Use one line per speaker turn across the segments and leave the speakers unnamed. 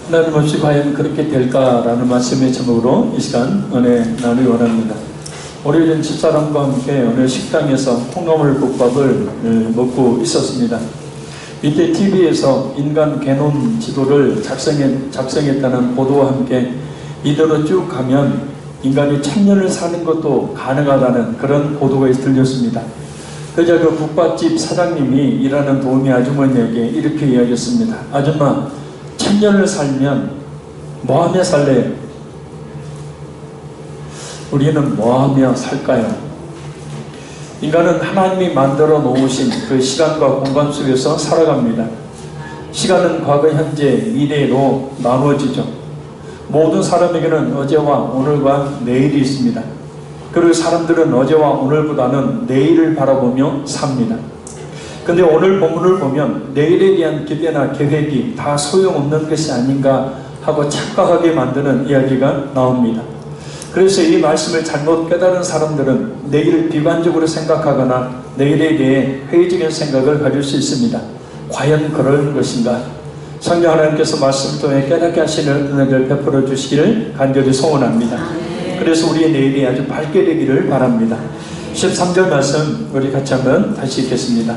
하나님 없이 과연 그렇게 될까라는 말씀의 제목으로 이 시간 은혜 나누기 원합니다. 오래전 집사람과 함께 어느 식당에서 콩나물 국밥을 먹고 있었습니다. 이때 TV에서 인간 개놈 지도를 작성했다는 보도와 함께 이대로 쭉 가면 인간이 1000년을 사는 것도 가능하다는 그런 보도가 들렸습니다. 그러자 그 국밥집 사장님이 일하는 도우미 아주머니에게 이렇게 이야기했습니다. 아줌마, 1000년을 살면 뭐하며 살래요? 우리는 뭐하며 살까요? 인간은 하나님이 만들어 놓으신 그 시간과 공간 속에서 살아갑니다. 시간은 과거, 현재, 미래로 나누어지죠. 모든 사람에게는 어제와 오늘과 내일이 있습니다. 그리고 사람들은 어제와 오늘보다는 내일을 바라보며 삽니다. 근데 오늘 본문을 보면 내일에 대한 기대나 계획이 다 소용없는 것이 아닌가 하고 착각하게 만드는 이야기가 나옵니다. 그래서 이 말씀을 잘못 깨달은 사람들은 내일을 비관적으로 생각하거나 내일에 대해 회의적인 생각을 가질 수 있습니다. 과연 그럴 것인가? 성령 하나님께서 말씀을 통해 깨닫게 하시는 은혜를 베풀어 주시기를 간절히 소원합니다. 그래서 우리의 내일이 아주 밝게 되기를 바랍니다. 13절 말씀 우리 같이 한번 다시 읽겠습니다.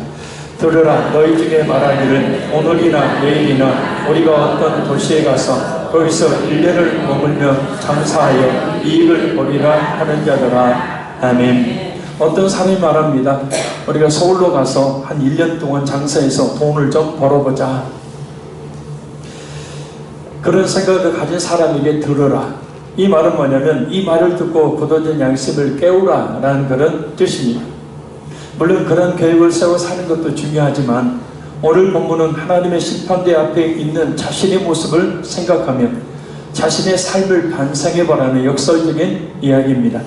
들으라, 너희 중에 말하기를 오늘이나 내일이나 우리가 어떤 도시에 가서 거기서 1년을 머물며 장사하여 이익을 보리라 하는 자들아. 아멘. 어떤 사람이 말합니다. 우리가 서울로 가서 한 1년 동안 장사해서 돈을 좀 벌어보자. 그런 생각을 가진 사람에게 들으라. 이 말은 뭐냐면 이 말을 듣고 굳어진 양심을 깨우라 라는 그런 뜻입니다. 물론 그런 계획을 세워 사는 것도 중요하지만 오늘 본문은 하나님의 심판대 앞에 있는 자신의 모습을 생각하며 자신의 삶을 반성해보라는 역설적인 이야기입니다.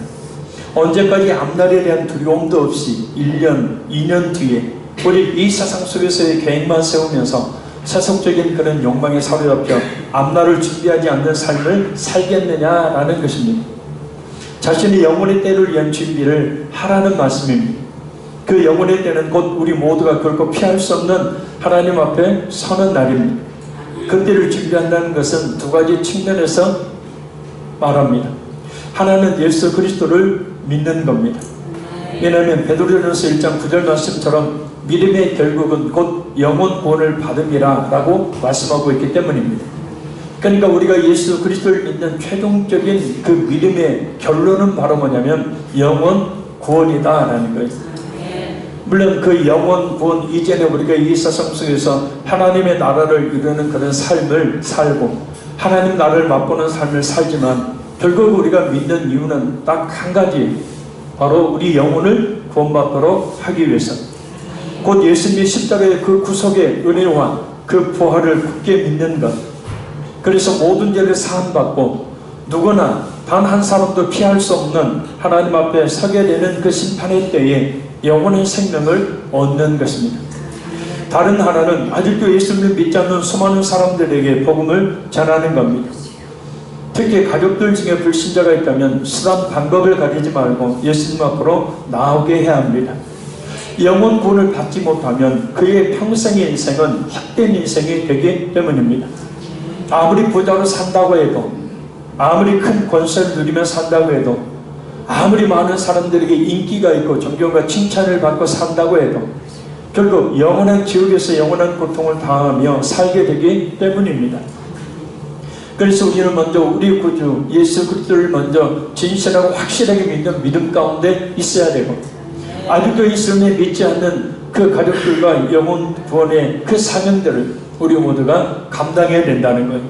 언제까지 앞날에 대한 두려움도 없이 1년, 2년 뒤에 우리 이 세상 속에서의 계획만 세우면서 세속적인 그런 욕망에 사로잡혀 앞날을 준비하지 않는 삶을 살겠느냐라는 것입니다. 자신의 영혼의 때를 위한 준비를 하라는 말씀입니다. 그 영혼의 때는 곧 우리 모두가 결코 피할 수 없는 하나님 앞에 서는 날입니다. 그 때를 준비한다는 것은 두 가지 측면에서 말합니다. 하나는 예수 그리스도를 믿는 겁니다. 왜냐하면 베드로전서 1장 9절 말씀처럼 믿음의 결국은 곧 영혼 구원을 받음이라 라고 말씀하고 있기 때문입니다. 그러니까 우리가 예수 그리스도를 믿는 최종적인 그 믿음의 결론은 바로 뭐냐면 영혼 구원이다 라는 거예요. 물론 그 영혼 구원 이전에 우리가 이 세상 속에서 하나님의 나라를 이루는 그런 삶을 살고 하나님 나라를 맛보는 삶을 살지만 결국 우리가 믿는 이유는 딱 한 가지, 바로 우리 영혼을 구원받도록 하기 위해서 곧 예수님의 십자가의 그 구속의 은혜와 그 부활을 굳게 믿는 것. 그래서 모든 죄를 사함받고 누구나 단 한 사람도 피할 수 없는 하나님 앞에 서게 되는 그 심판의 때에 영원한 생명을 얻는 것입니다. 다른 하나는 아직도 예수님을 믿지 않는 수많은 사람들에게 복음을 전하는 겁니다. 특히 가족들 중에 불신자가 있다면 수단 방법을 가리지 말고 예수님 앞으로 나오게 해야 합니다. 영혼 구원을 받지 못하면 그의 평생의 인생은 헛된 인생이 되기 때문입니다. 아무리 부자로 산다고 해도, 아무리 큰 권세를 누리며 산다고 해도, 아무리 많은 사람들에게 인기가 있고 존경과 칭찬을 받고 산다고 해도 결국 영원한 지옥에서 영원한 고통을 당하며 살게 되기 때문입니다. 그래서 우리는 먼저 우리 구주 예수 그리스도를 먼저 진실하고 확실하게 믿는 믿음 가운데 있어야 되고, 아직도 예수님을 믿지 않는 그 가족들과 영혼 구원의 그 사명들을 우리 모두가 감당해야 된다는 거예요.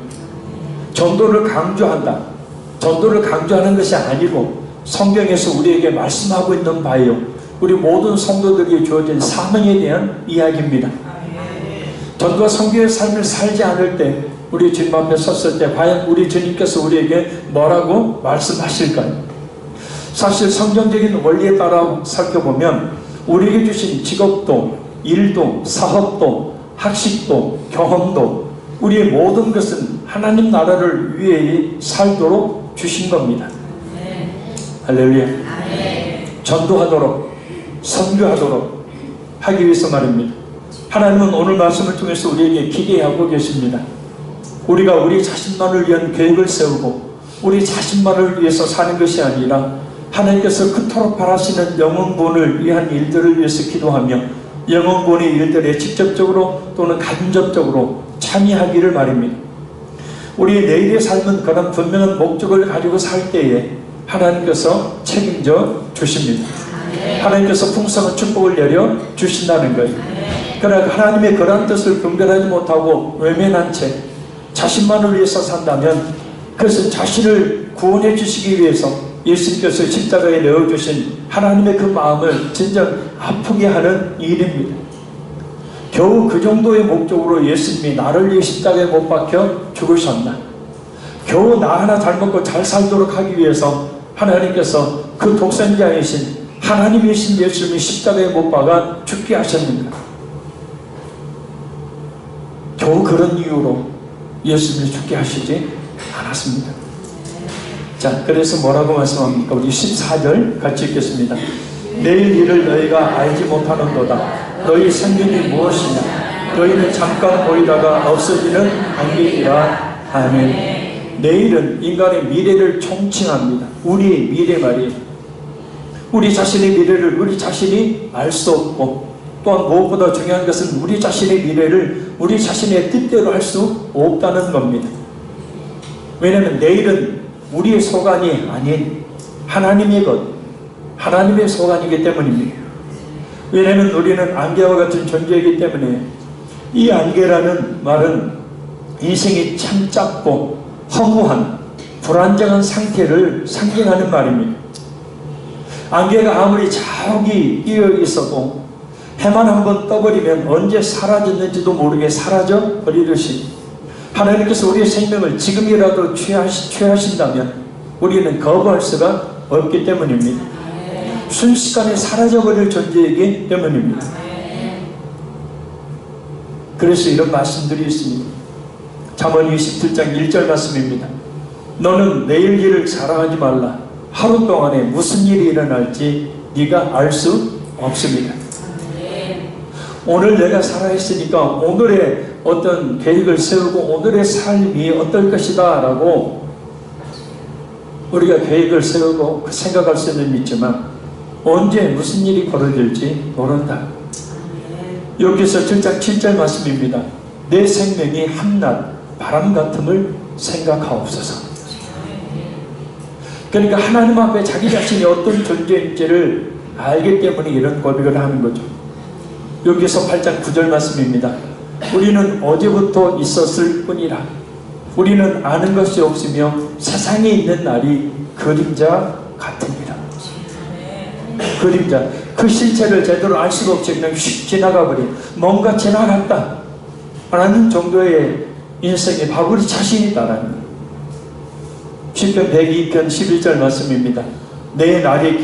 전도를 강조한다. 전도를 강조하는 것이 아니고 성경에서 우리에게 말씀하고 있는 바예요. 우리 모든 성도들에게 주어진 사명에 대한 이야기입니다. 전도와 성경의 삶을 살지 않을 때 우리 주님 앞에 섰을 때 과연 우리 주님께서 우리에게 뭐라고 말씀하실까요? 사실 성경적인 원리에 따라 살펴보면 우리에게 주신 직업도, 일도, 사업도, 학식도, 경험도, 우리의 모든 것은 하나님 나라를 위해 살도록 주신 겁니다. 할렐루야. 전도하도록, 선교하도록 하기 위해서 말입니다. 하나님은 오늘 말씀을 통해서 우리에게 기대하고 계십니다. 우리가 우리 자신만을 위한 계획을 세우고 우리 자신만을 위해서 사는 것이 아니라 하나님께서 그토록 바라시는 영혼구원을 위한 일들을 위해서 기도하며 영혼구원의 일들에 직접적으로 또는 간접적으로 참여하기를 말입니다. 우리의 내일의 삶은 그런 분명한 목적을 가지고 살 때에 하나님께서 책임져 주십니다. 하나님께서 풍성한 축복을 내려 주신다는 거예요. 그러나 하나님의 그러한 뜻을 분별하지 못하고 외면한 채 자신만을 위해서 산다면 그것은 자신을 구원해 주시기 위해서 예수님께서 십자가에 내어주신 하나님의 그 마음을 진정 아프게 하는 일입니다. 겨우 그 정도의 목적으로 예수님이 나를 위해 십자가에 못 박혀 죽으셨나? 겨우 나 하나 잘 먹고 잘 살도록 하기 위해서 하나님께서 그 독생자이신 하나님이신 예수님이 십자가에 못 박아 죽게 하셨는가? 겨우 그런 이유로 예수님이 죽게 하시지 않았습니다. 자, 그래서 뭐라고 말씀합니까? 우리 14절 같이 읽겠습니다. 내일 일을 너희가 알지 못하는도다. 너희 생명이 무엇이냐? 너희는 잠깐 보이다가 없어지는 안개이라. 아멘. 내일은 인간의 미래를 총칭합니다. 우리의 미래 말이에요. 우리 자신의 미래를 우리 자신이 알 수 없고, 또한 무엇보다 중요한 것은 우리 자신의 미래를 우리 자신의 뜻대로 할 수 없다는 겁니다. 왜냐하면 내일은 우리의 소관이 아닌 하나님의 것, 하나님의 소관이기 때문입니다. 왜냐하면 우리는 안개와 같은 존재이기 때문에 이 안개라는 말은 인생이 참 짧고 허무한 불안정한 상태를 상징하는 말입니다. 안개가 아무리 자욱이 끼어 있어도 해만 한번 떠버리면 언제 사라졌는지도 모르게 사라져 버리듯이 하나님께서 우리의 생명을 지금이라도 취하신다면 우리는 거부할 수가 없기 때문입니다. 순식간에 사라져버릴 존재이기 때문입니다. 그래서 이런 말씀들이 있습니다. 잠언 27장 1절 말씀입니다. 너는 내일 일을 자랑하지 말라. 하루 동안에 무슨 일이 일어날지 네가 알 수 없습니다. 오늘 내가 살아있으니까 오늘의 어떤 계획을 세우고 오늘의 삶이 어떨 것이다 라고 우리가 계획을 세우고 생각할 수는 있지만 언제 무슨 일이 벌어질지 모른다. 여기서 7장 7절 말씀입니다. 내 생명이 한낱 바람 같음을 생각하옵소서. 그러니까 하나님 앞에 자기 자신이 어떤 존재인지를 알기 때문에 이런 고백을 하는 거죠. 여기서 8장 9절 말씀입니다. 우리는 어제부터 있었을 뿐이라. 우리는 아는 것이 없으며 세상에 있는 날이 그림자 같으니라. 그림자. 그 실체를 제대로 알 수가 없이 그냥 휙 지나가버린, 뭔가 지나갔다 라는 정도의 인생의 바로 우리 자신이다라는 시편 102편 11절 말씀입니다. 내 날이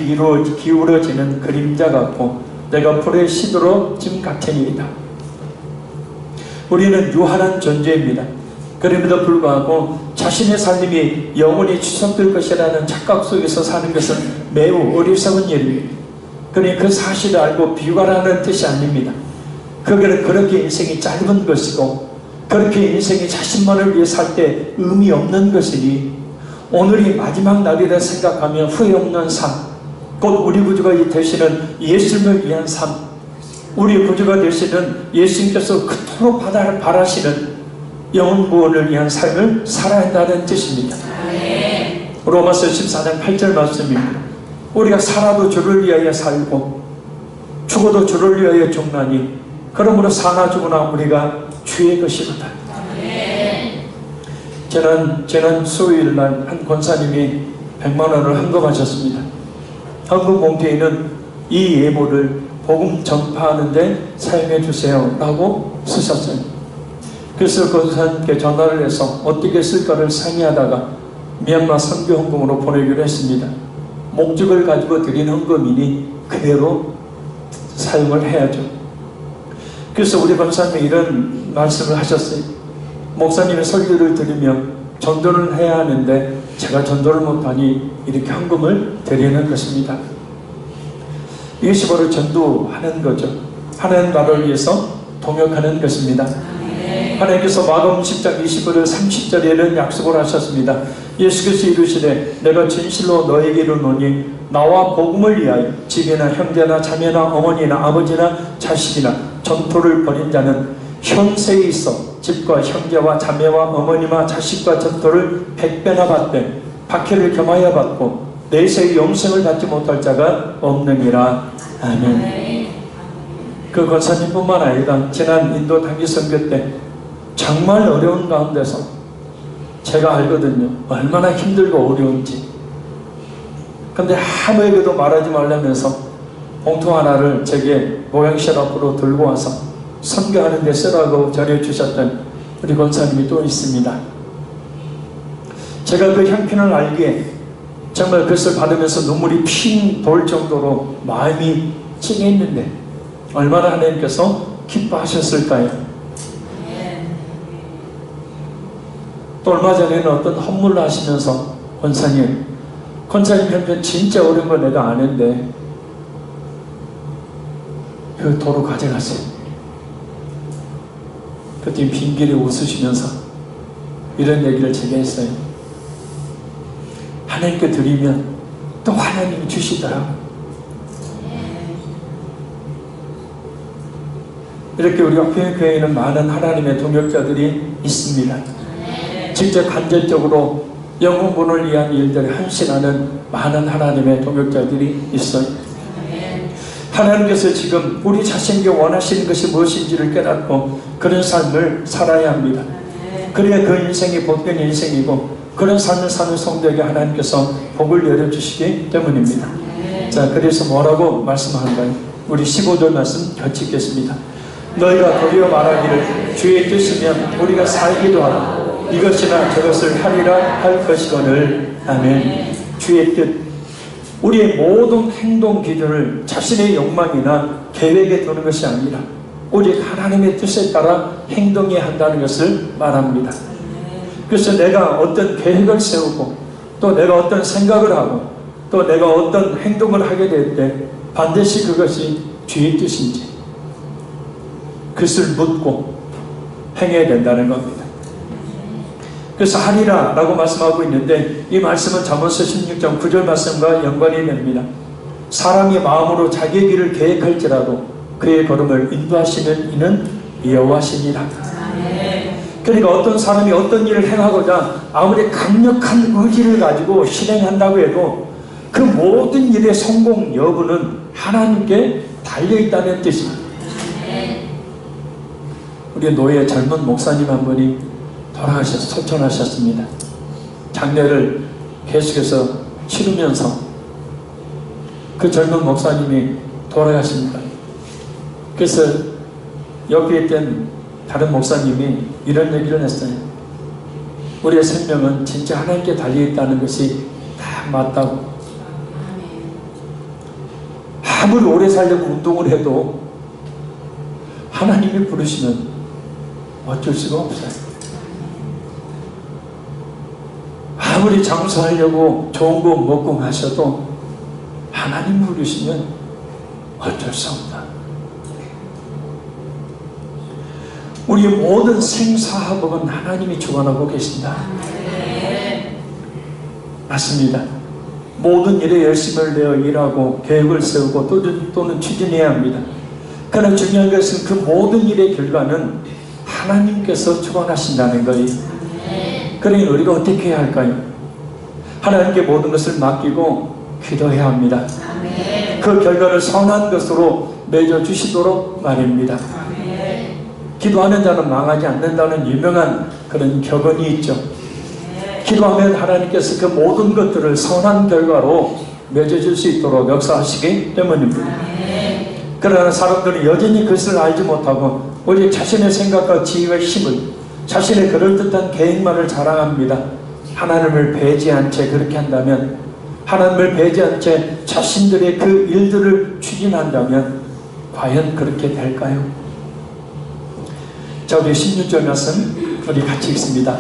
기울어지는 그림자 같고 내가 풀의 시들어짐 같으니이다. 우리는 유한한 존재입니다. 그럼에도 불구하고 자신의 삶이 영원히 추석될 것이라는 착각 속에서 사는 것은 매우 어리석은 일입니다. 그러니 그 사실을 알고 비관하는 뜻이 아닙니다. 그거는 그렇게 인생이 짧은 것이고 그렇게 인생이 자신만을 위해 살 때 의미 없는 것이니 오늘이 마지막 날이라 생각하며 후회 없는 삶, 곧 우리 구주가 되시는 예수님을 위한 삶, 우리 구주가 되시는 예수님께서 그토록 바라시는 영혼 구원을 위한 삶을 살아야 한다는 뜻입니다. 로마서 14장 8절 말씀입니다. 우리가 살아도 주를 위하여 살고 죽어도 주를 위하여 죽나니 그러므로 사나 죽으나 우리가 주의 것이로다. 지난 수요일날 한 권사님이 100만 원을 헌금하셨습니다. 헌금 봉투에는 이 예물을 복음 전파하는 데 사용해 주세요 라고 쓰셨어요. 그래서 권사님께 전화를 해서 어떻게 쓸까를 상의하다가 미얀마 선교 헌금으로 보내기로 했습니다. 목적을 가지고 드린 헌금이니 그대로 사용을 해야죠. 그래서 우리 권사님이 이런 말씀을 하셨어요. 목사님의 설교를 들으며 전도를 해야 하는데 제가 전도를 못하니 이렇게 헌금을 드리는 것입니다. 이것이 바로 전도하는 거죠. 하나님 나라를 위해서 동역하는 것입니다. 하나님께서 마가복음 10장 25절 30절에 이런 약속을 하셨습니다. 예수께서 이르시되 내가 진실로 너에게 이르노니 나와 복음을 위하여 집이나 형제나 자매나 어머니나 아버지나 자식이나 전토를 벌인 자는 현세에 있어 집과 형제와 자매와 어머니와 자식과 전토를 100배나 받되 박해를 겸하여 받고 내세의 영생을 받지 못할 자가 없느니라. 아멘. 그 권사님뿐만 아니라 지난 인도 단기 선교 때 정말 어려운 가운데서 제가 알거든요. 얼마나 힘들고 어려운지. 근데 아무에게도 말하지 말라면서 봉투 하나를 제게 모양실 앞으로 들고 와서 선교하는 데 쓰라고 전해주셨던 우리 권사님이 또 있습니다. 제가 그 형편을 알기에 정말 그것을 받으면서 눈물이 핑 돌 정도로 마음이 찡했는데 얼마나 하나님께서 기뻐하셨을까요? 또 얼마 전에는 어떤 헌물을 하시면서 권사님 형편 진짜 어려운 걸 내가 아는데 그 도로 가져가세요. 그때 빙길에 웃으시면서 이런 얘기를 제게 했어요. 하나님께 드리면 또 하나님이 주시더라고요. 이렇게 우리 화평교회에는 많은 하나님의 동역자들이 있습니다. 직접 간접적으로 영혼분을 위한 일들에 헌신하는 많은 하나님의 동역자들이 있어요. 하나님께서 지금 우리 자신에게 원하시는 것이 무엇인지를 깨닫고 그런 삶을 살아야 합니다. 그래야 그 인생이 복된 인생이고 그런 삶을 사는 성도에게 하나님께서 복을 열어주시기 때문입니다. 자, 그래서 뭐라고 말씀하는가요? 우리 15절 말씀 같이 읽겠습니다. 너희가 도리어 말하기를 주의 뜻이면 우리가 살기도 하고 이것이나 저것을 하리라 할 것이거늘. 아멘. 주의 뜻. 우리의 모든 행동 기준을 자신의 욕망이나 계획에 두는 것이 아니라 오직 하나님의 뜻에 따라 행동해야 한다는 것을 말합니다. 그래서 내가 어떤 계획을 세우고 또 내가 어떤 생각을 하고 또 내가 어떤 행동을 하게 될 때 반드시 그것이 주의 뜻인지 그것을 묻고 행해야 된다는 겁니다. 그래서 하리라 라고 말씀하고 있는데 이 말씀은 잠언서 16장 9절 말씀과 연관이 됩니다. 사람이 마음으로 자기의 길을 계획할지라도 그의 걸음을 인도하시는 이는 여호와시니라. 그러니까 어떤 사람이 어떤 일을 행하고자 아무리 강력한 의지를 가지고 실행한다고 해도 그 모든 일의 성공 여부는 하나님께 달려있다는 뜻입니다. 우리 노예 젊은 목사님 한 분이 돌아가셔서 소천하셨습니다. 장례를 계속해서 치르면서 그 젊은 목사님이 돌아가십니다. 그래서 옆에 있던 다른 목사님이 이런 얘기를 했어요. 우리의 생명은 진짜 하나님께 달려있다는 것이 다 맞다고. 아무리 오래 살려고 운동을 해도 하나님이 부르시면 어쩔 수가 없어요. 아무리 장수하려고 좋은 거 먹고 마셔도 하나님 부르시면 어쩔 수 없다. 우리의 모든 생사화복은 하나님이 주관하고 계신다. 맞습니다. 모든 일에 열심을 내어 일하고 계획을 세우고 또는 추진해야 합니다. 그러나 중요한 것은 그 모든 일의 결과는 하나님께서 주관하신다는 거예요. 그러니 우리가 어떻게 해야 할까요? 하나님께 모든 것을 맡기고 기도해야 합니다. 그 결과를 선한 것으로 맺어주시도록 말입니다. 기도하는 자는 망하지 않는다는 유명한 그런 격언이 있죠. 기도하면 하나님께서 그 모든 것들을 선한 결과로 맺어줄 수 있도록 역사하시기 때문입니다. 그러나 사람들은 여전히 그것을 알지 못하고 오직 자신의 생각과 지혜와 힘을 자신의 그럴듯한 계획만을 자랑합니다. 하나님을 배제한 채 그렇게 한다면, 하나님을 배제한 채 자신들의 그 일들을 추진한다면 과연 그렇게 될까요? 자, 우리 16절 말씀 우리 같이 읽습니다.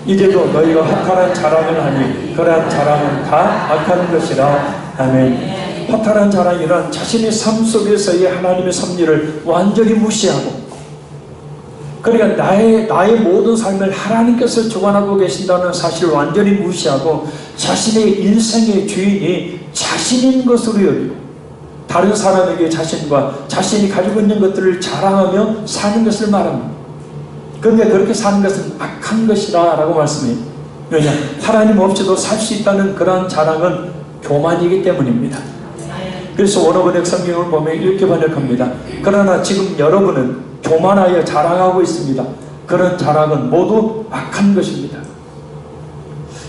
이제도 너희가 허탈한 자랑을 하니 그러한 자랑은 다 악한 것이라. 아멘. 허탈한 자랑이란 자신의 삶 속에서의 하나님의 섭리를 완전히 무시하고 그러니까 나의 모든 삶을 하나님께서 주관하고 계신다는 사실을 완전히 무시하고 자신의 인생의 주인이 자신인 것으로 여기고 다른 사람에게 자신과 자신이 가지고 있는 것들을 자랑하며 사는 것을 말합니다. 그런데 그렇게 사는 것은 악한 것이라 라고 말씀해요. 왜냐? 하나님 없이도 살 수 있다는 그러한 자랑은 교만이기 때문입니다. 그래서 원어번역 성경을 보면 이렇게 번역합니다. 그러나 지금 여러분은 교만하여 자랑하고 있습니다. 그런 자랑은 모두 악한 것입니다.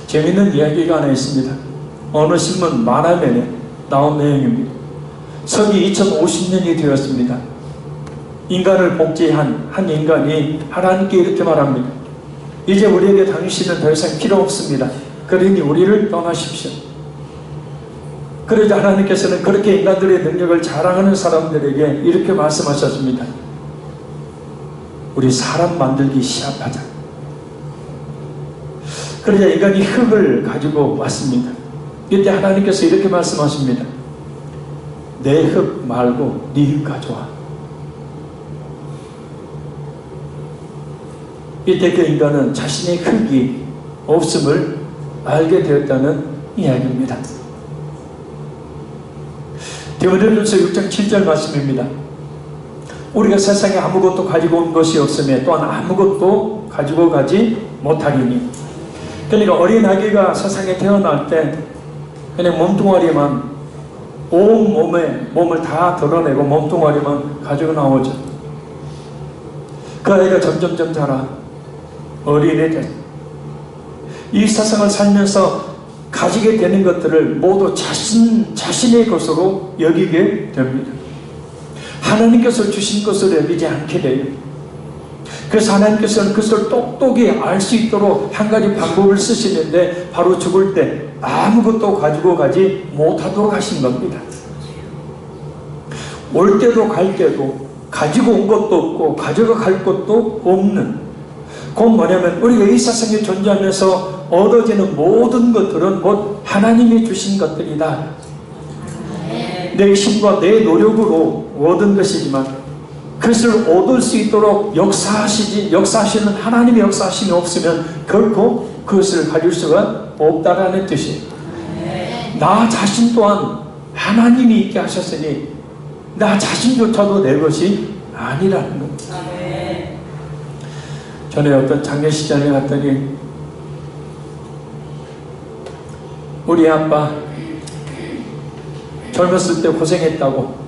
재미있는 이야기가 하나 있습니다. 어느 신문 만화면에 나온 내용입니다. 서기 2050년이 되었습니다. 인간을 복제한 한 인간이 하나님께 이렇게 말합니다. 이제 우리에게 당신은 더 이상 필요 없습니다. 그러니 우리를 떠나십시오. 그러자 하나님께서는 그렇게 인간들의 능력을 자랑하는 사람들에게 이렇게 말씀하셨습니다. 우리 사람 만들기 시합하자. 그러자 인간이 흙을 가지고 왔습니다. 이때 하나님께서 이렇게 말씀하십니다. 내 흙 말고 네 흙 가져와. 이때 그 인간은 자신의 흙이 없음을 알게 되었다는 이야기입니다. 디모데전서 6장 7절 말씀입니다. 우리가 세상에 아무것도 가지고 온 것이 없으며 또한 아무것도 가지고 가지 못하리니. 그러니까 어린 아기가 세상에 태어날 때 그냥 몸뚱아리만 온 몸을 다 드러내고 몸뚱아리만 가지고 나오죠. 그 아이가 점점점 자라 어린애 돼. 이 세상을 살면서 가지게 되는 것들을 모두 자신의 것으로 여기게 됩니다. 하나님께서 주신 것을 여기지 않게 돼요. 그래서 하나님께서는 그것을 똑똑히 알 수 있도록 한 가지 방법을 쓰시는데 바로 죽을 때 아무것도 가지고 가지 못하도록 하신 겁니다. 올 때도 갈 때도 가지고 온 것도 없고 가져가 갈 것도 없는, 그건 뭐냐면 우리가 이 세상에 존재하면서 얻어지는 모든 것들은 곧 하나님이 주신 것들이다. 내 힘과 내 노력으로 얻은 것이지만 그것을 얻을 수 있도록 역사하시는 하나님의 역사하심이 없으면 결코 그것을 가질 수가 없다라는 뜻이에요. 나 자신 또한 하나님이 있게 하셨으니 나 자신조차도 내 것이 아니라는 겁니다. 전에 어떤 장례식장에 갔더니 우리 아빠 젊었을 때 고생했다고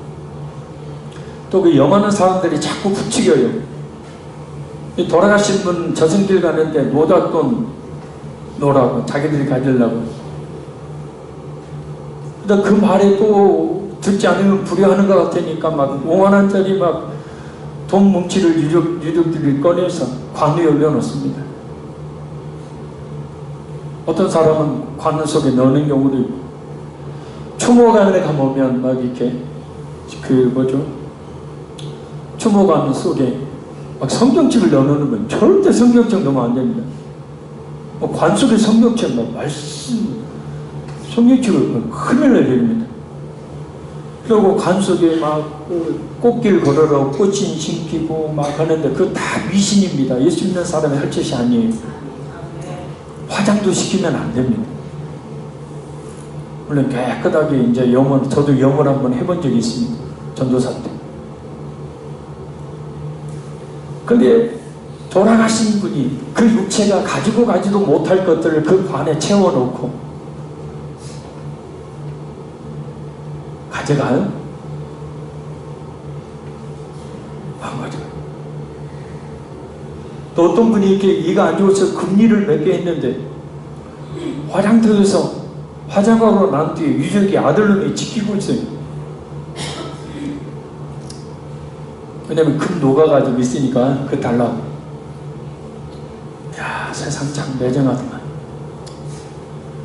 또 그 영하는 사람들이 자꾸 부추겨요. 돌아가신 분 저승길 가는데 노잣돈 놓으라고, 자기들이 가지려고. 근데 그 말에 또 듣지 않으면 불효하는 것 같으니까 막 5만원짜리 막 돈 뭉치를 유족들이 꺼내서 관에 올려놓습니다. 어떤 사람은 관 속에 넣는 경우도 있고, 추모관에 가보면 막 이렇게 추모관 속에 막 성경책을 넣어놓는 건 절대 성경책 넣으면 안 됩니다. 관 속에 성경책 막 말씀 성경책을 큰일 날 일입니다. 그리고 관 속에 막 꽃길 걸으러 꽃인 심기고 막 하는데 그거 다 미신입니다. 예수 믿는 사람이 할 짓이 아니에요. 화장도 시키면 안 됩니다. 물론 깨끗하게 이제 저도 영을 한번 해본 적이 있습니다. 전도사 때. 근데 돌아가신 분이 그 육체가 가지고 가지도 못할 것들을 그 관에 채워놓고 가져가요? 안 가져가요. 또 어떤 분이 이렇게 이가 안 좋아서 금리를 몇 개 했는데 화장터에서 화장하고 난 뒤에 유족이 아들놈이 지키고 있어요. 왜냐면 금 녹아가지고 있으니까 그 달라고. 야, 세상 참 매정하더만.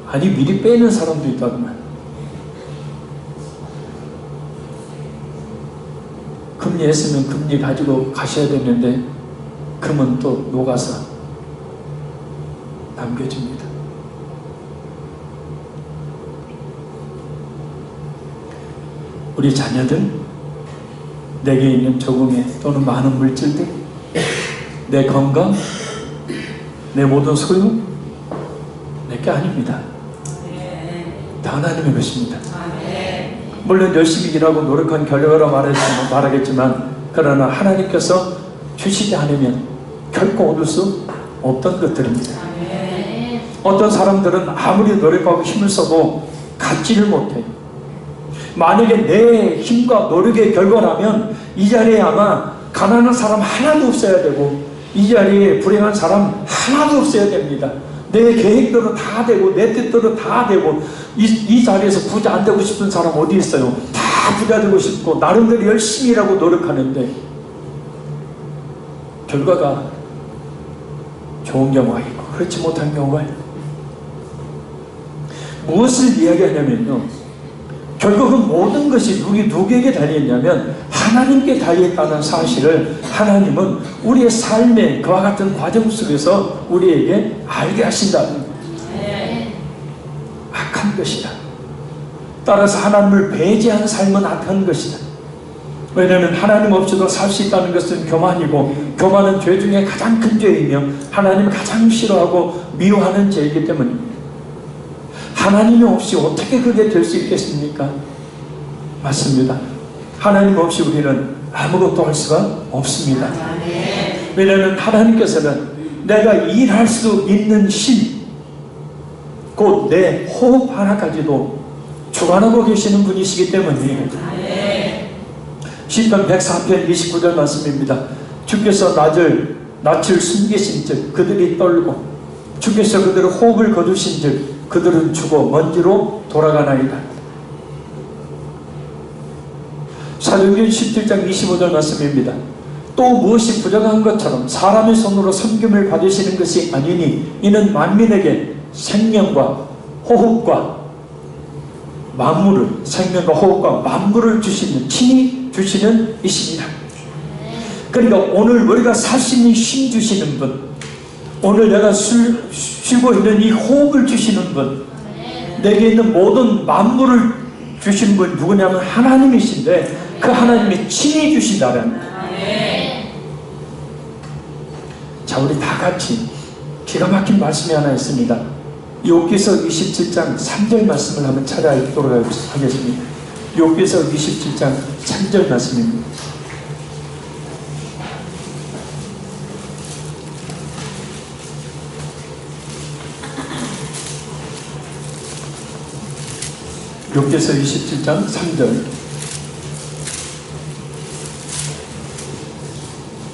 아니 미리 빼는 사람도 있다더만. 금리 했으면 금리 가지고 가셔야 되는데 금은 또 녹아서 남겨집니다. 우리 자녀들, 내게 있는 조금의 또는 많은 물질들, 내 건강, 내 모든 소유, 내게 아닙니다. 다 하나님의 것입니다. 물론 열심히 일하고 노력한 결과로 말하겠지만, 그러나 하나님께서 주시지 않으면 결코 얻을 수 없던 것들입니다. 어떤 사람들은 아무리 노력하고 힘을 써도 갖지를 못해요. 만약에 내 힘과 노력의 결과라면 이 자리에 아마 가난한 사람 하나도 없어야 되고, 이 자리에 불행한 사람 하나도 없어야 됩니다. 내 계획대로 다 되고 내 뜻대로 다 되고, 이 자리에서 부자 안 되고 싶은 사람 어디 있어요? 다 부자 되고 싶고 나름대로 열심히 일하고 노력하는데 결과가 좋은 경우가 있고 그렇지 못한 경우가 있고. 무엇을 이야기하냐면요, 결국은 모든 것이 누구에게 달려있냐면 하나님께 달려있다는 사실을 하나님은 우리의 삶의 그와 같은 과정 속에서 우리에게 알게 하신다는 거예요. 악한 것이다. 따라서 하나님을 배제한 삶은 악한 것이다. 왜냐하면 하나님 없이도 살 수 있다는 것은 교만이고, 교만은 죄 중에 가장 큰 죄이며 하나님을 가장 싫어하고 미워하는 죄이기 때문입니다. 하나님이 없이 어떻게 그게 될 수 있겠습니까? 맞습니다. 하나님 없이 우리는 아무것도 할 수가 없습니다. 왜냐하면 하나님께서는 내가 일할 수 있는 힘, 곧 내 호흡 하나까지도 주관하고 계시는 분이시기 때문에 시편 104편 29절 말씀입니다. 주께서 낯을 숨기신 즉 그들이 떨고, 주께서 그들의 호흡을 거두신 즉 그들은 죽어 먼지로 돌아가나이다. 사도행전 17장 25절 말씀입니다. 또 무엇이 부정한 것처럼 사람의 손으로 섬김을 받으시는 것이 아니니 이는 만민에게 생명과 호흡과 만물을, 생명과 호흡과 만물을 주시는, 친히 주시는 이십니다. 그러니까 오늘 우리가 살 수 있는 힘 주시는 분, 오늘 내가 쉬고 있는 이 호흡을 주시는 분, 내게 있는 모든 만물을 주시는 분 누구냐면 하나님이신데, 그 하나님이 친히 주신다는. 자, 우리 다 같이 기가 막힌 말씀이 하나 있습니다. 욥기서 27장 3절 말씀을 한번 찾아 읽도록 하겠습니다. 욥기서 27장 3절 말씀입니다. 욥기서 27장 3절.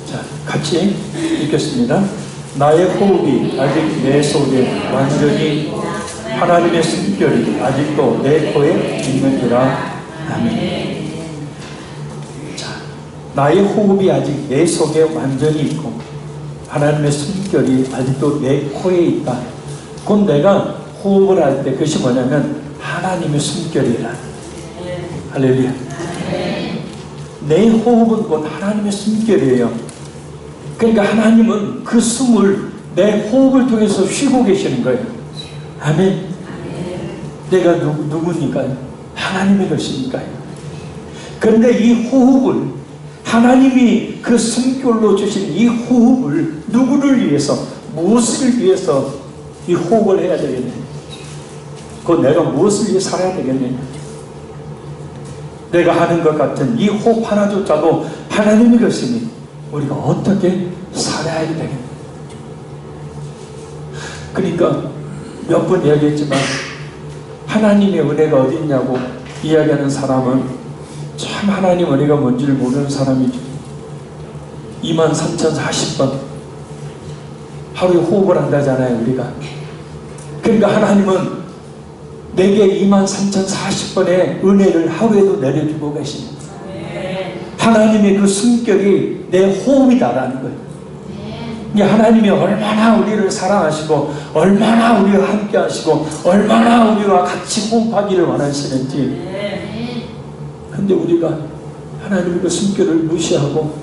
자, 같이 읽겠습니다. 나의 호흡이 아직 내 속에 완전히, 하나님의 숨결이 아직도 내 코에 있는지라. 아멘. 자, 나의 호흡이 아직 내 속에 완전히 있고 하나님의 숨결이 아직도 내 코에 있다. 곧 내가 호흡을 할 때 그것이 뭐냐면 하나님의 숨결이라. 할렐루야. 내 호흡은 곧 하나님의 숨결이에요. 그러니까 하나님은 그 숨을 내 호흡을 통해서 쉬고 계시는 거예요. 아멘. 내가 누구니까요? 하나님의 것이니까요. 그런데 이 호흡을, 하나님이 그 숨결로 주신 이 호흡을 누구를 위해서, 무엇을 위해서 이 호흡을 해야 되겠네? 곧 내가 무엇을 위해 살아야 되겠네? 내가 하는 것 같은 이 호흡 하나조차도 하나님의 것이니 우리가 어떻게 살아야 되겠네? 그러니까 몇 번 이야기했지만 하나님의 은혜가 어디 있냐고 이야기하는 사람은 참 하나님 은혜가 뭔지를 모르는 사람이죠. 23,040번 하루에 호흡을 한다잖아요, 우리가. 그러니까 하나님은 내게 23,040번의 은혜를 하루에도 내려주고 계십니다. 하나님의 그 숨결이 내 호흡이다라는 거예요. 하나님이 얼마나 우리를 사랑하시고 얼마나 우리와 함께 하시고 얼마나 우리와 같이 호흡하기를 원하시는지. 근데 우리가 하나님의 그 숨결을 무시하고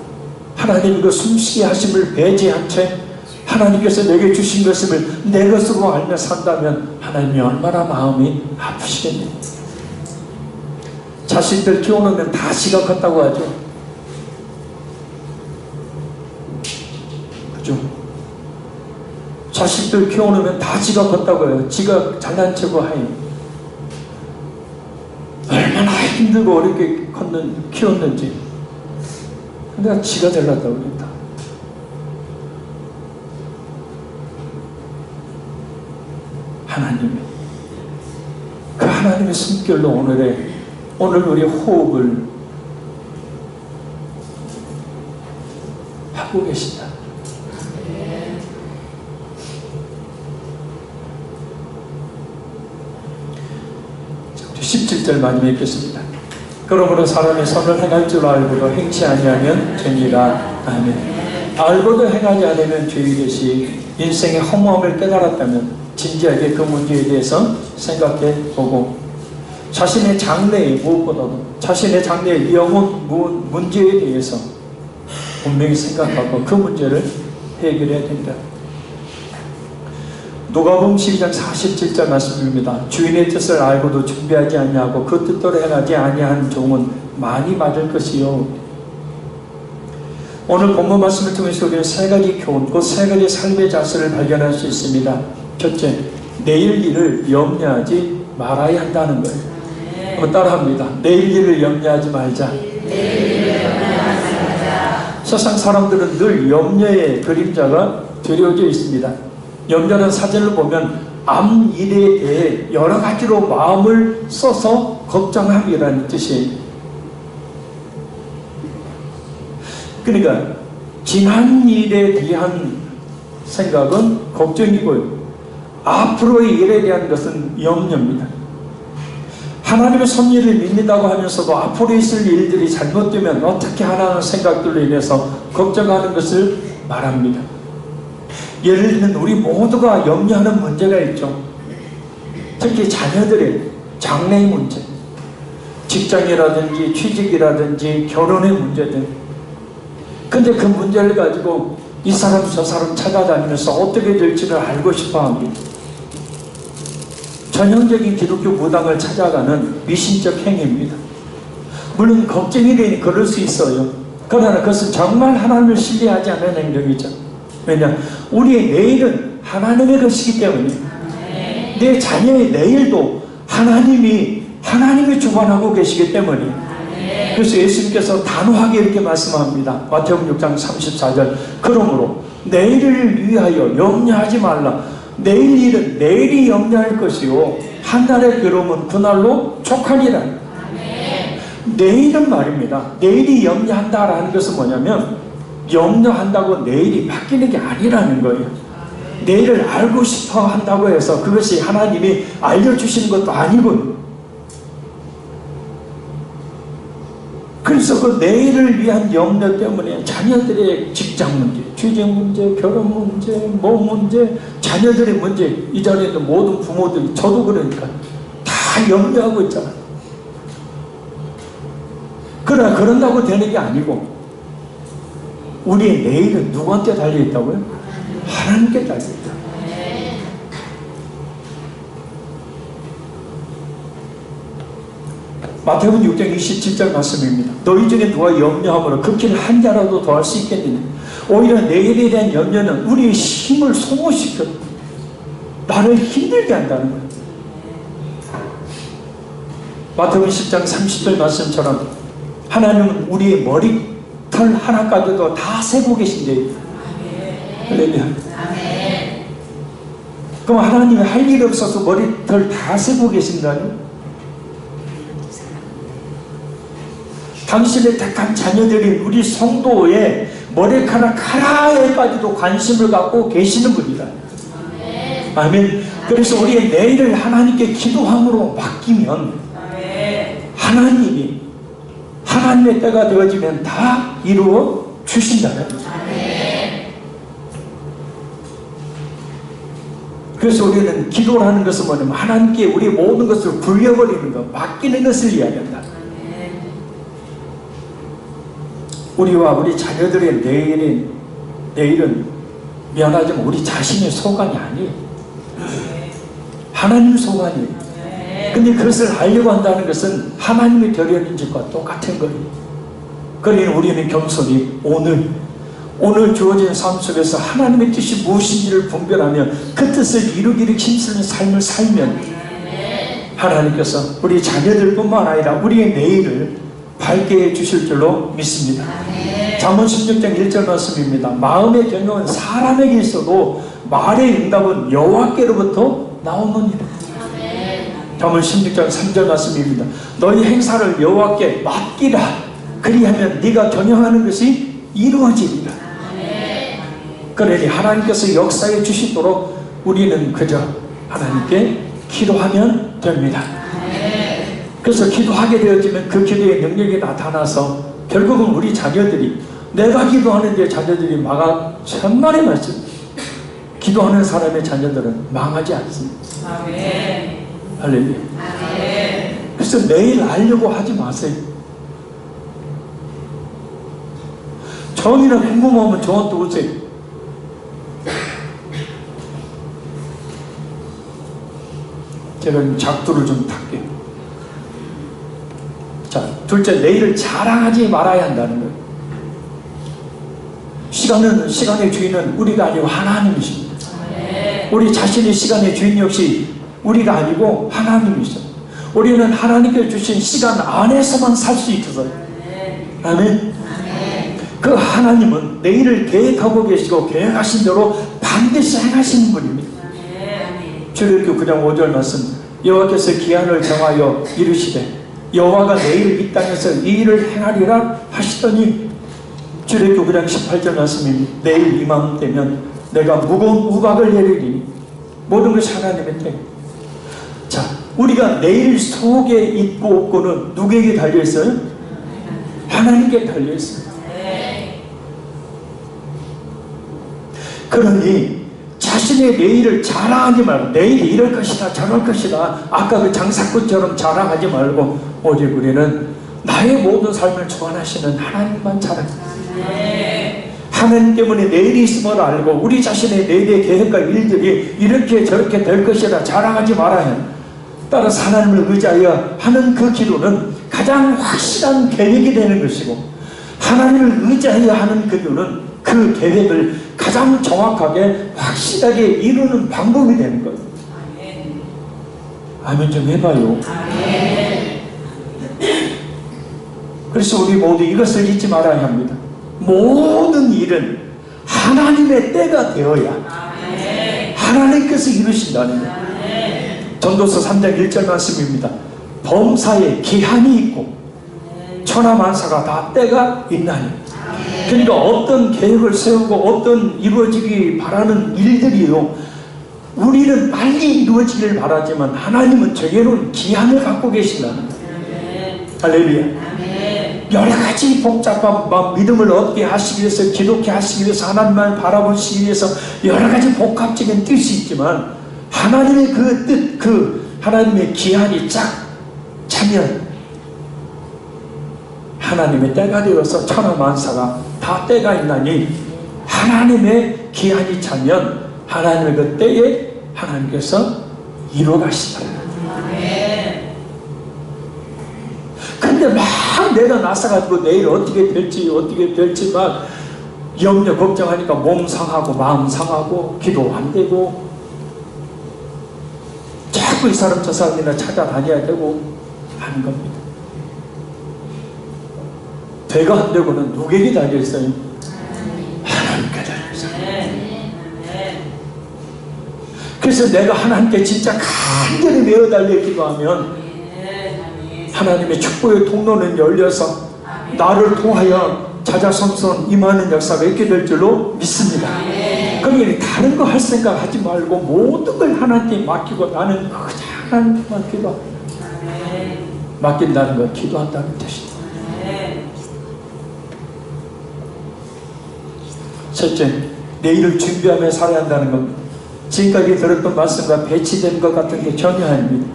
하나님의 그 숨쉬게 하심을 배제한 채 하나님께서 내게 주신 것을 내 것으로 알며 산다면 하나님이 얼마나 마음이 아프시겠네요. 자식들 키워놓으면 다 지가 컸다고 하죠. 그죠? 자식들 키워놓으면 다 지가 컸다고 해요. 지가 잘난 척을 해요. 얼마나 힘들고 어렵게 키웠는지. 근데 지가 잘났다고 그랬다. 하나님이 그 하나님의 숨결로 오늘 우리 호흡을 하고 계신다. 17절 많이 읽겠습니다. 그러므로 사람이 선을 행할 줄 알고도 행치 아니하면 죄니라. 아멘. 알고도 행하지 않으면 죄이듯이 인생의 허무함을 깨달았다면 진지하게 그 문제에 대해서 생각해 보고 자신의 장래에 무엇보다도 자신의 장래의 영혼 문제에 대해서 분명히 생각하고 그 문제를 해결해야 된다. 누가복음 12장 47절 말씀입니다. 주인의 뜻을 알고도 준비하지 아니하고 그 뜻대로 행하지 아니한 종은 많이 맞을 것이요. 오늘 본문 말씀을 통해서 우리는 세 가지 교훈, 그 세 가지 삶의 자세를 발견할 수 있습니다. 첫째, 내일 일을 염려하지 말아야 한다는 거예요. 한번 따라합니다. 내일 일을 염려하지 말자. 세상 사람들은 늘 염려의 그림자가 드려져 있습니다. 염려는 사전을 보면 앞 일에 대해 여러 가지로 마음을 써서 걱정함이라는 뜻이에요. 그러니까 지난 일에 대한 생각은 걱정이고요. 앞으로의 일에 대한 것은 염려입니다. 하나님의 섭리를 믿는다고 하면서도 앞으로 있을 일들이 잘못되면 어떻게 하라는 생각들로 인해서 걱정하는 것을 말합니다. 예를 들면 우리 모두가 염려하는 문제가 있죠. 특히 자녀들의 장래의 문제, 직장이라든지 취직이라든지 결혼의 문제들. 근데 그 문제를 가지고 이 사람 저 사람 찾아다니면서 어떻게 될지를 알고 싶어 합니다. 전형적인 기독교 무당을 찾아가는 미신적 행위입니다. 물론 걱정이 되니 그럴 수 있어요. 그러나 그것은 정말 하나님을 신뢰하지 않는 행동이죠. 왜냐? 우리의 내일은 하나님의 것이기 때문에 내 자녀의 내일도 하나님이 주관하고 계시기 때문에. 그래서 예수님께서 단호하게 이렇게 말씀합니다. 마태복음 6장 34절. 그러므로 내일을 위하여 염려하지 말라. 내일 일은 내일이 염려할 것이요 한날의 괴로움은 그날로 족하니라. 내일은 말입니다. 내일이 염려한다라는 것은 뭐냐면 염려한다고 내일이 바뀌는 게 아니라는 거예요. 내일을 알고 싶어 한다고 해서 그것이 하나님이 알려주시는 것도 아니고, 그래서 그 내일을 위한 염려 때문에 자녀들의 직장 문제, 취직 문제, 결혼 문제, 문제, 자녀들의 문제, 이 자리에 있는 모든 부모들이, 저도 그러니까 다 염려하고 있잖아요. 그러나 그런다고 되는 게 아니고 우리의 내일은 누구한테 달려있다고요? 하나님께 달려있다. 마태복음 6장 27절 말씀입니다. 너희 중에 누가 염려함으로 그 길을 한 자라도 더 할 수 있겠느냐. 오히려 내일에 대한 염려는 우리의 힘을 소모시켜 나를 힘들게 한다는 거예요. 마태복음 10장 30절 말씀처럼 하나님은 우리의 머리털 하나까지도 다 세고 계신데, 할렐루야. 그럼 하나님이 할 일이 없어서 머리털 다 세고 계신다니? 당신의 택한 자녀들인 우리 성도의 머리카락 하나에까지도 관심을 갖고 계시는 분이다. 아멘. 그래서 우리의 내일을 하나님께 기도함으로 맡기면 하나님의 때가 되어지면 다 이루어 주신다는 거죠. 그래서 우리는 기도라는 것은 뭐냐면 하나님께 우리 모든 것을 굴려버리는 것, 맡기는 것을 이야기한다. 우리와 우리 자녀들의 내일은 미안하지만 우리 자신의 소관이 아니에요. 하나님 소관이에요. 근데 그것을 알려고 한다는 것은 하나님의 되려는 짓과 똑같은 거예요. 그러니 우리는 겸손히 오늘 주어진 삶 속에서 하나님의 뜻이 무엇인지를 분별하며 그 뜻을 이루기를 힘쓰는 삶을 살면 하나님께서 우리 자녀들뿐만 아니라 우리의 내일을 밝게 해주실 줄로 믿습니다. 잠언 16장 1절 말씀입니다. 마음의 경영은 사람에게 있어도 말의 응답은 여호와께로부터 나오느니라. 잠언 16장 3절 말씀입니다. 너희 행사를 여호와께 맡기라. 그리하면 네가 경영하는 것이 이루어지리라. 그러니 하나님께서 역사해 주시도록 우리는 그저 하나님께 기도하면 됩니다. 그래서 기도하게 되어지면 그 기도의 능력이 나타나서 결국은 우리 자녀들이, 내가 기도하는데 자녀들이 천만의 말씀, 기도하는 사람의 자녀들은 망하지 않습니다. 할렐루야. 그래서 내일 알려고 하지 마세요. 전이나 궁금하면 저한테 오세요. 제가 작두를 좀 탈게요. 자, 둘째, 내일을 자랑하지 말아야 한다는 거예요. 시간의 주인은 우리가 아니고 하나님이십니다. 우리 자신의 시간의 주인 역시 우리가 아니고 하나님이죠. 우리는 하나님께 주신 시간 안에서만 살 수 있어요. 아멘. 그 하나님은 내일을 계획하고 계시고 계획하신 대로 반드시 행하시는 분입니다. 출애굽기 9장 5절 말씀, 여호와께서 기한을 정하여 이르시되 여호와가 내일 이 땅에서 이 일을 행하리라 하시더니, 출애굽기 9장 18절 말씀입니다. 내일 이맘 되면 내가 무거운 우박을 내리리니 모든 것이 하나님의 뜻. 자, 우리가 내일 속에 있고 없고는 누구에게 달려있어요? 하나님께 달려있어요. 그러니 자신의 내일을 자랑하지 말고, 내일이 이럴 것이다 저럴 것이다, 아까 그 장사꾼처럼 자랑하지 말고, 오직 우리는 나의 모든 삶을 주관하시는 하나님만 자랑합니다. 하나님 때문에 내일이 있음을 알고 우리 자신의 내일의 계획과 일들이 이렇게 저렇게 될 것이다 자랑하지 말아야, 따라서 하나님을 의지하여 하는 그 기도는 가장 확실한 계획이 되는 것이고, 하나님을 의지하여 하는 기도는 그 계획을 가장 정확하게 확실하게 이루는 방법이 되는 거예요. 아멘 좀 해봐요. 그래서 우리 모두 이것을 잊지 말아야 합니다. 모든 일은 하나님의 때가 되어야 하나님께서 이루신다는 거예요. 전도서 3장 1절 말씀입니다. 범사에 기한이 있고 천하만사가 다 때가 있나니. 그러니까 어떤 계획을 세우고 어떤 이루어지기 바라는 일들이요, 우리는 빨리 이루어지길 바라지만 하나님은 정해놓은 기한을 갖고 계신다는 거예요. 할렐루야. 여러 가지 복잡한 믿음을 얻게 하시기 위해서, 기독케 하시기 위해서, 하나님만 바라보시기 위해서 여러 가지 복합적인 뜻이 있지만, 하나님의 그 뜻, 그 하나님의 기한이 쫙 차면 하나님의 때가 되어서 천하만사가 다 때가 있나니, 하나님의 기한이 차면 하나님의 그 때에 하나님께서 이루어가시다. 근데 막 내가 나서가지고 내일 어떻게 될지 막 염려 걱정하니까 몸 상하고 마음 상하고 기도 안 되고, 자꾸 이 사람 저 사람이나 찾아다녀야 되고 하는 겁니다. 되가 안 되고는 누구에게 달려있어요? 하나님께 달려있어요. 그래서 내가 하나님께 진짜 간절히 매어 달려 기도하면 하나님의 축복의 통로는 열려서 나를 통하여 자자손손 임하는 역사가 있게 될 줄로 믿습니다. 그러니 다른 거 할 생각 하지 말고 모든 걸 하나님께 맡기고, 나는 그저 하나님께만 기도한다. 맡긴다는 건 기도한다는 뜻이다. 첫째, 내일을 준비하며 살아야 한다는 겁니다. 지금까지 들었던 말씀과 배치된 것 같은 게 전혀 아닙니다.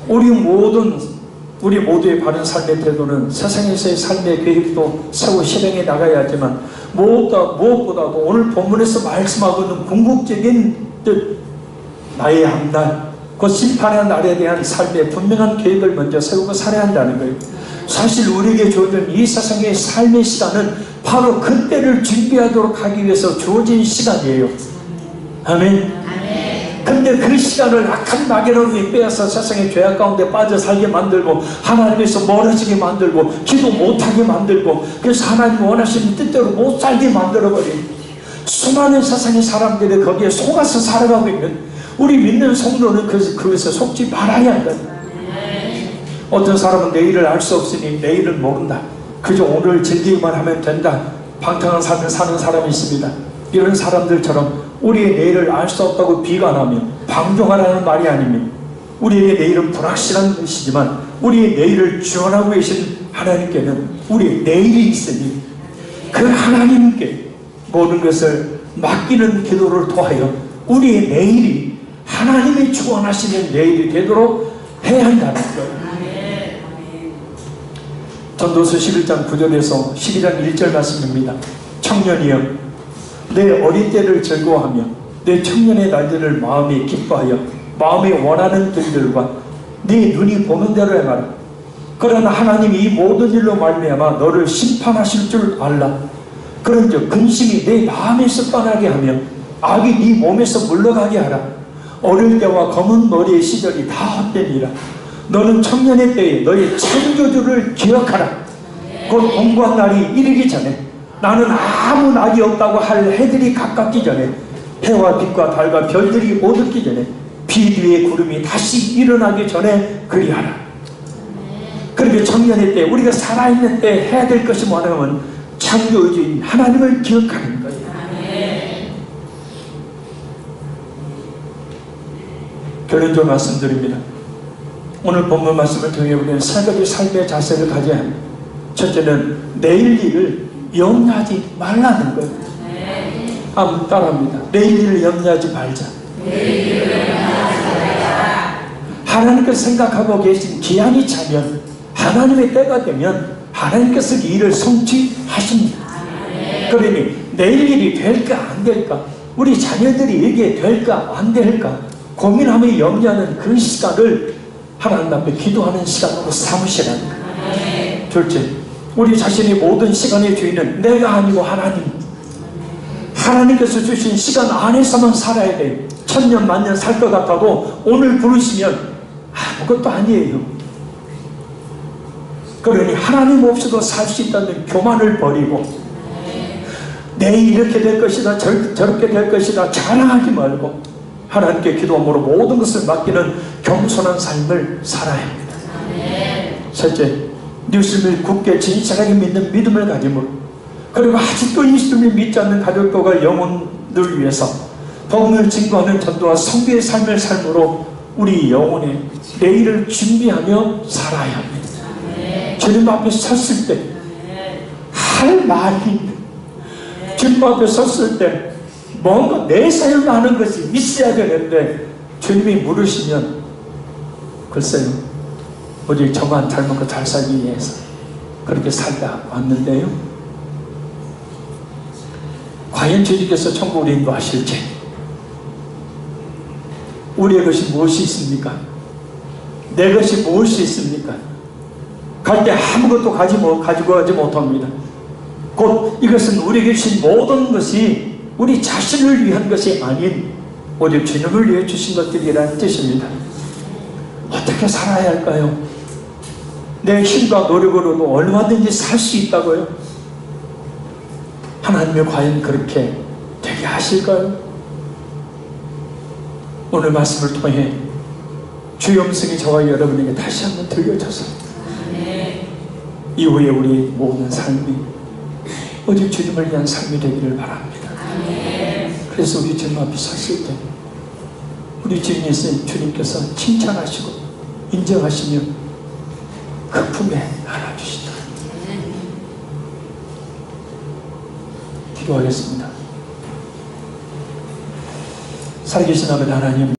우리 모두의 바른 삶의 태도는 세상에서의 삶의 계획도 세워 실행해 나가야 하지만, 무엇보다도 오늘 본문에서 말씀하고 있는 궁극적인 뜻, 나의 앞날, 그 심판의 날에 대한 삶의 분명한 계획을 먼저 세우고 살아야 한다는 거예요. 사실 우리에게 주어진 이 세상의 삶의 시간은 바로 그때를 준비하도록 하기 위해서 주어진 시간이에요. 아멘. 근데 그 시간을 악한 마귀로 빼앗아 세상의 죄악 가운데 빠져 살게 만들고 하나님에서 멀어지게 만들고 기도 못하게 만들고 그래서 하나님 원하시는 뜻대로 못 살게 만들어버린 수많은 세상의 사람들이 거기에 속아서 살아가고 있는 우리 믿는 성도는 그것에 속지 말아야 한다. 어떤 사람은 내일을 알 수 없으니 내일을 모른다. 그저 오늘 즐기기만 하면 된다. 방탕한 삶을 사는 사람이 있습니다. 이런 사람들처럼 우리의 내일을 알 수 없다고 비관하며 방종하라는 말이 아닙니다. 우리에게 내일은 불확실한 것이지만 우리의 내일을 주관하고 계신 하나님께는 우리의 내일이 있으니 그 하나님께 모든 것을 맡기는 기도를 통하여 우리의 내일이 하나님이 주관하시는 내일이 되도록 해야 한다는 거예요. 전도서 11장 9절에서 12장 1절 말씀입니다. 청년이여 내 어린 때를 즐거워하며 내 청년의 날들을 마음에 기뻐하여 마음에 원하는 길들과 네 눈이 보는 대로 행하라. 그러나 하나님이 이 모든 일로 말미암아 너를 심판하실 줄 알라. 그런즉 근심이 내 마음에서 떠나게 하며 악이 네 몸에서 물러가게 하라. 어릴 때와 검은 머리의 시절이 다 헛되니라. 너는 청년의 때에 너의 창조주를 기억하라. 곧 공부한 날이 이르기 전에 나는 아무 낙이 없다고 할 해들이 가깝기 전에 해와 빛과 달과 별들이 못 있기 전에 비 뒤에 구름이 다시 일어나기 전에 그리하라. 그렇게 청년의 때 우리가 살아있는 때 해야 될 것이 뭐냐면 창조주인 하나님을 기억하는 거예요. 결론적으로 말씀드립니다. 오늘 본문 말씀을 통해 우리는 세 가지 삶의 자세를 가져야 합니다. 첫째는 내일 일을 염려하지 말라는 거예요. 한번 따라합니다. 내일 일을 염려하지 말자. 하나님께서 생각하고 계신 기한이 차면 하나님의 때가 되면 하나님께서 이 일을 성취하십니다. 그러니 내일 일이 될까 안 될까 우리 자녀들이 이게 될까 안 될까 고민하며 염려하는 그 시간을 하나님 앞에 기도하는 시간으로 삼으시라는 거예요. 둘째, 우리 자신의 모든 시간의 주인은 내가 아니고 하나님. 하나님께서 주신 시간 안에서만 살아야 돼요. 천년 만년 살 것 같아도 오늘 부르시면 아무것도 아니에요. 그러니 하나님 없이도 살 수 있다는 교만을 버리고 내일 이렇게 될 것이다 저렇게 될 것이다 자랑하지 말고 하나님께 기도함으로 모든 것을 맡기는 겸손한 삶을 살아야 합니다. 셋째, 예수님을 굳게 진실하게 믿는 믿음을 가짐으로 그리고 아직도 예수님을 믿지 않는 가족들과 영혼들을 위해서 복음을 증거하는 전도와 성도의 삶을 삶으로 우리 영혼의 내일을 준비하며 살아야 합니다. 주님 앞에 섰을 때 할 말이 주님 앞에 섰을 때 뭔가 내세울 하는 것이 있어야 되는데 주님이 물으시면 글쎄요 오직 저만 잘 먹고 잘 살기 위해서 그렇게 살다 왔는데요 과연 주님께서 천국으로 인도하실지 우리의 것이 무엇이 있습니까? 내 것이 무엇이 있습니까? 갈 때 아무것도 가지고 가지 못합니다. 곧 이것은 우리에게 주신 모든 것이 우리 자신을 위한 것이 아닌 오직 주님을 위해 주신 것들이라는 뜻입니다. 어떻게 살아야 할까요? 내 힘과 노력으로도 얼마든지 살 수 있다고요? 하나님이 과연 그렇게 되게 하실까요? 오늘 말씀을 통해 주의 음성이 저와 여러분에게 다시 한번 들려져서 이후에 우리 모든 삶이 오직 주님을 위한 삶이 되기를 바랍니다. 그래서 우리 주님 앞에 섰을 때 우리 주님께서 칭찬하시고 인정하시며 그 품에 안아주시다. 기도하겠습니다. 살아계신 아버지 하나님